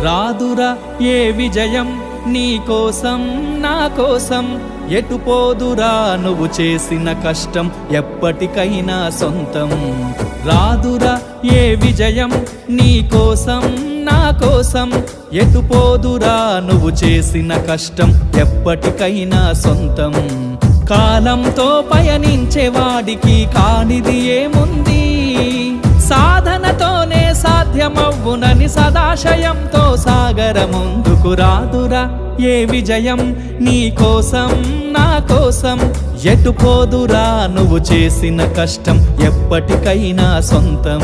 రాదురా ఏ విజయం నీ కోసం నా కోసం, ఎటు పోదురా నువ్వు చేసిన కష్టం ఎప్పటికైనా సొంతం. రాదురా ఏ విజయం నీ కోసం నా కోసం, ఎటు పోదురా నువ్వు చేసిన కష్టం ఎప్పటికైనా సొంతం. కాలంతో పయనించే వాడికి కానిది ఏముంది, సాధనతోనే సాధ్యమవ్వునని సదాశయంతో సాగర ముందుకు. రాదురా ఏ విజయం నీ కోసం నా కోసం, ఎటు పోదురా నువ్వు చేసిన కష్టం ఎప్పటికైనా సొంతం.